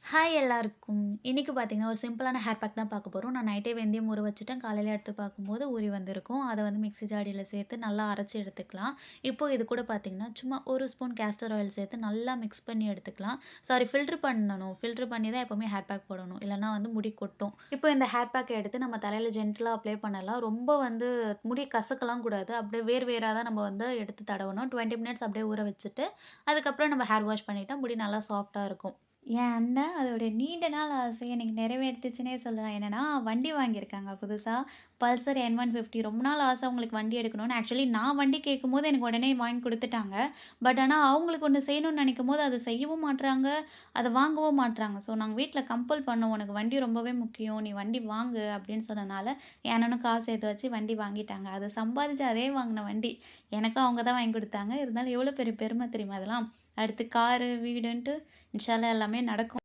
Hi எல்லாருக்கும். இன்னைக்கு பார்த்தீங்கன்னா, ஒரு சிம்பிளான ஹேர் பேக் தான் பார்க்க போறோம். நான் நைட்டே வெந்தயம் ஊற வச்சுட்டேன். காலையில எடுத்து பார்க்கும்போது ஊறி வந்திருக்கும். அத வந்து மிக்ஸி ஜாடியில சேர்த்து நல்லா அரைச்சு எடுத்துக்கலாம். இப்போ இது கூட பார்த்தீங்கன்னா, சும்மா 1 ஸ்பூன் கேஸ்டர் ஆயில் சேர்த்து நல்லா மிக்ஸ் பண்ணி எடுத்துக்கலாம். சாரி ஃபில்டர் பண்ணணும். ஃபில்டர் பண்ணி தான் எப்பவுமே ஹேர் பேக் போடணும். இல்லன்னா வந்து முடி கொட்டும். இப்போ இந்த ஹேர் பேக்க எடுத்து நம்ம தலையில ஜென்டிலா அப்ளை பண்ணலாம். ரொம்ப வந்து முடி கசக்கலாம் கூடாது. அப்படியே வேர் வேரா தான் நம்ம வந்து எடுத்து தடவணும். 20 மினிட்ஸ் அப்படியே ஊற வச்சுட்டு, அதுக்கப்புறம் நம்ம ஹேர் வாஷ் பண்ணிட்டா முடி நல்லா சாஃப்ட்டா இருக்கும். என் அண்ணன் அதோடைய நீண்ட நாள் ஆசைய இன்னைக்கு நிறைவேத்துச்சுன்னே சொல்லலாம். என்னன்னா, வண்டி வாங்கியிருக்காங்க புதுசா. பல்சர் N150 ரொம்ப நாள் ஆசை அவங்களுக்கு வண்டி எடுக்கணும்னு. ஆக்சுவலி நான் வண்டி கேட்கும்போது எனக்கு உடனே வாங்கி குடுத்துட்டாங்க. பட் ஆனா, அவங்களுக்கு ஒண்ணு செய்யணும்னு நெனைக்கும்போது அத செய்யவும் மாட்றாங்க, அத வாங்கவும் மாட்றாங்க. ஸோ நாங்க வீட்ல கம்பல் பண்ணோம். "உனக்கு வண்டி ரொம்பவே முக்கியம். நீ வண்டி வாங்கு" அப்படின்னு சொன்னனால, என் அண்ணனும் காசு சேர்த்து வச்சு வண்டி வாங்கிட்டாங்க. அத சம்பாதிச்சு அதே வாங்குன வண்டி. எனக்கும் அவங்க தான் வாங்கி குடுத்தாங்க. இருந்தாலும் எவ்வளோ பெரிய பெருமை தெரியுமா அதெல்லாம்? அடுத்து காரு, வீடுன்ட்டு இன்ஷா அல்லாஹ் எல்லாமே நடக்கும்.